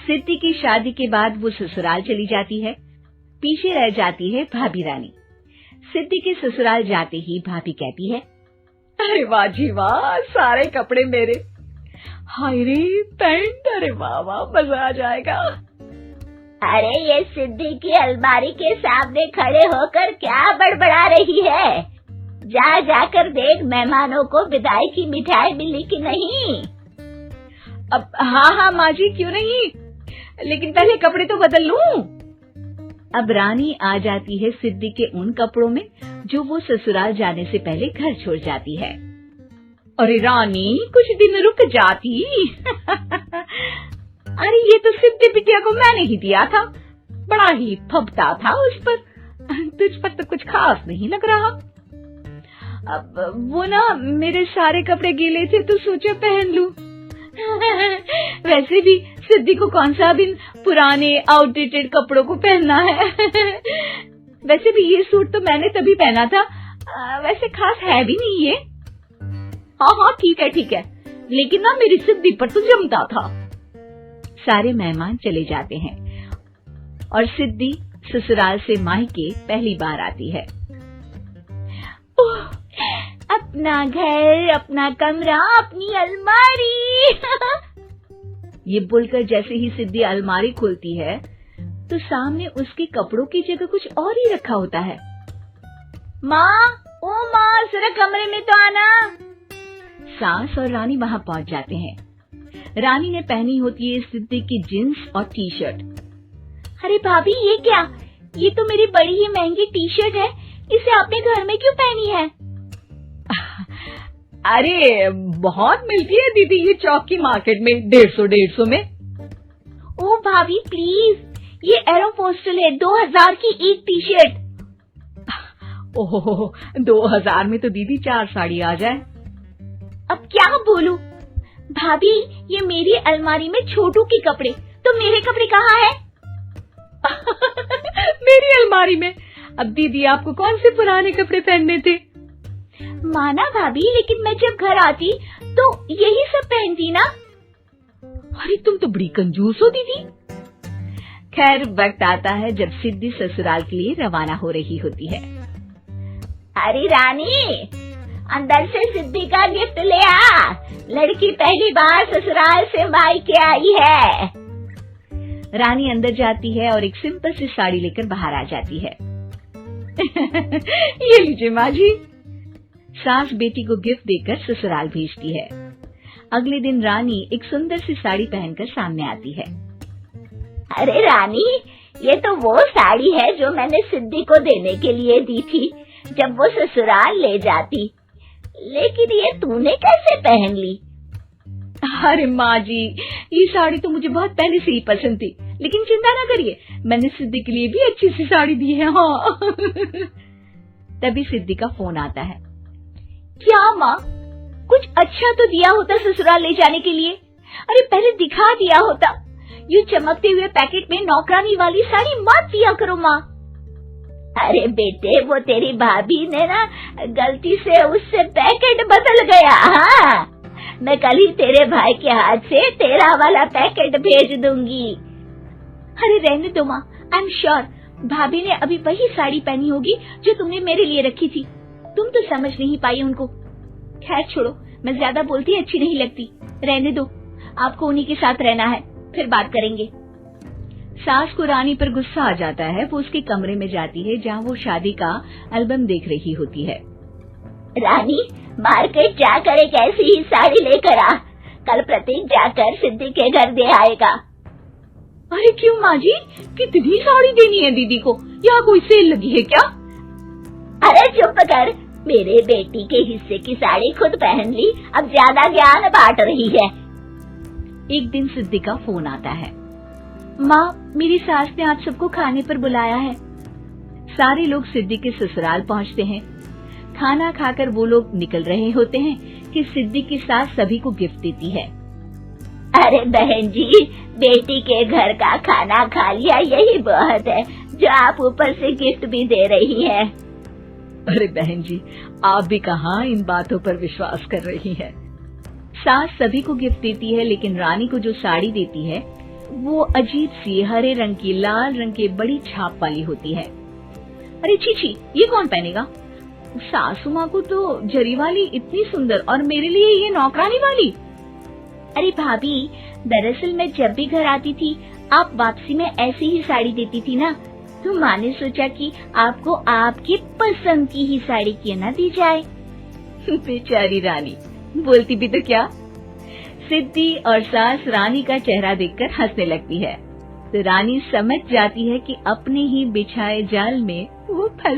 सिद्धि की शादी के बाद वो ससुराल चली जाती है। पीछे रह जाती है भाभी रानी। सिद्धि के ससुराल जाते ही भाभी कहती है, अरे वाह जी वाह, सारे कपड़े मेरे। हाय रे पैंट, अरे वाह वाह, मजा आ जाएगा। अरे ये सिद्धि की अलमारी के सामने खड़े होकर क्या बड़बड़ा रही है? जाकर देख मेहमानों को विदाई की मिठाई मिली कि नहीं। अब हाँ माँ जी, क्यों नहीं, लेकिन पहले कपड़े तो बदल लूं। अब रानी आ जाती है सिद्धि के उन कपड़ों में जो वो ससुराल जाने से पहले घर छोड़ जाती है। अरे रानी, कुछ दिन रुक जाती। अरे ये तो सिद्धि बिटिया को मैंने ही दिया था, बड़ा ही फबता था उस पर, तुझ पर तो कुछ खास नहीं लग रहा। अब वो ना मेरे सारे कपड़े गीले थे तो सोचा पहन लूं। वैसे भी सिद्धि को कौन सा दिन पुराने आउटडेटेड कपड़ों को पहनना है। वैसे भी ये सूट तो मैंने तभी पहना था, वैसे खास है भी नहीं ये। हाँ ठीक है, लेकिन ना मेरी सिद्धि पर तो जमता था। सारे मेहमान चले जाते हैं और सिद्धि ससुराल से मायके पहली बार आती है। अपना घर, अपना कमरा, अपनी अलमारी। ये बोलकर जैसे ही सिद्धि अलमारी खोलती है तो सामने उसके कपड़ों की जगह कुछ और ही रखा होता है। माँ, ओ माँ, जरा कमरे में तो आना। सास और रानी वहाँ पहुँच जाते हैं। रानी ने पहनी होती है सिद्धि की जींस और टी शर्ट। अरे भाभी, ये क्या? ये तो मेरी बड़ी ही महंगी टी शर्ट है, इसे आपने घर में क्यों पहनी है? अरे बहुत मिलती है दीदी ये चौक की मार्केट में, 150 में। ओ भाभी प्लीज, ये एरोपोस्टल है, 2000 की एक टी शर्ट। ओहो, 2000 में तो दीदी 4 साड़ी आ जाए। अब क्या बोलूं? भाभी, ये मेरी अलमारी में छोटू के कपड़े, तो मेरे कपड़े कहाँ हैं? मेरी अलमारी में? अब दीदी आपको कौन से पुराने कपड़े पहनने थे? माना भाभी, लेकिन मैं जब घर आती तो यही सब पहनती ना। अरे तुम तो बड़ी कंजूस हो दीदी। खैर, वक्त आता है जब सिद्धि ससुराल के लिए रवाना हो रही होती है। अरे रानी, अंदर से सिद्धि का गिफ्ट ले आ, लड़की पहली बार ससुराल से मायके आई है। रानी अंदर जाती है और एक सिंपल सी साड़ी लेकर बाहर आ जाती है। ये लीजिए माँ जी। सास बेटी को गिफ्ट देकर ससुराल भेजती है। अगले दिन रानी एक सुंदर सी साड़ी पहनकर सामने आती है। अरे रानी, ये तो वो साड़ी है जो मैंने सिद्धि को देने के लिए दी थी जब वो ससुराल ले जाती, लेकिन ये तूने कैसे पहन ली? अरे माँ जी, ये साड़ी तो मुझे बहुत पहले से ही पसंद थी, लेकिन चिंता ना करिए, मैंने सिद्धि के लिए भी अच्छी सी साड़ी दी है। हाँ। तभी सिद्धि का फोन आता है। क्या माँ, कुछ अच्छा तो दिया होता ससुराल ले जाने के लिए। अरे पहले दिखा दिया होता। ये चमकते हुए पैकेट में नौकरानी वाली साड़ी मत दिया करो माँ। अरे बेटे, वो तेरी भाभी ने ना गलती से उससे पैकेट बदल गया। हाँ, मैं कल ही तेरे भाई के हाथ से तेरा वाला पैकेट भेज दूंगी। अरे रहने दो माँ, आई एम श्योर भाभी ने अभी वही साड़ी पहनी होगी जो तुमने मेरे लिए रखी थी। तुम तो समझ नहीं पाई उनको। खैर छोड़ो, मैं ज्यादा बोलती अच्छी नहीं लगती, रहने दो, आपको उन्हीं के साथ रहना है, फिर बात करेंगे। सास को रानी पर गुस्सा आ जाता है। वो उसके कमरे में जाती है जहाँ वो शादी का एल्बम देख रही होती है। रानी, मार्केट जाकर एक ऐसी ही साड़ी लेकर आ, कल प्रतीक जाकर सिद्धि के घर दे आएगा। अरे क्यों माँ जी, कितनी साड़ी देनी है दीदी को? यहाँ कोई सेल लगी है क्या? अरे चुप कर, मेरे बेटी के हिस्से की साड़ी खुद पहन ली, अब ज्यादा ज्ञान बांट रही है। एक दिन सिद्धि का फोन आता है। माँ, मेरी सास ने आप सबको खाने पर बुलाया है। सारे लोग सिद्धि के ससुराल पहुँचते हैं। खाना खाकर वो लोग निकल रहे होते हैं कि सिद्धि की सास सभी को गिफ्ट देती है। अरे बहन जी, बेटी के घर का खाना खा लिया, यही बहुत है जो आप ऊपर से गिफ्ट भी दे रही है। अरे बहन जी, आप भी कहाँ इन बातों पर विश्वास कर रही हैं। सास सभी को गिफ्ट देती है, लेकिन रानी को जो साड़ी देती है वो अजीब सी हरे रंग की लाल रंग के बड़ी छाप वाली होती है। अरे छी, ये कौन पहनेगा? सासू माँ को तो जरी वाली इतनी सुंदर और मेरे लिए ये नौकरानी वाली। अरे भाभी, दरअसल मैं जब भी घर आती थी आप वापसी में ऐसी ही साड़ी देती थी ना, तो माँ ने सोचा कि आपको आपकी पसंद की ही साड़ी क्यों ना दी जाए। बेचारी रानी, बोलती भी तो क्या। सिद्धि और सास रानी का चेहरा देखकर हंसने लगती है, तो रानी समझ जाती है कि अपने ही बिछाए जाल में वो फंस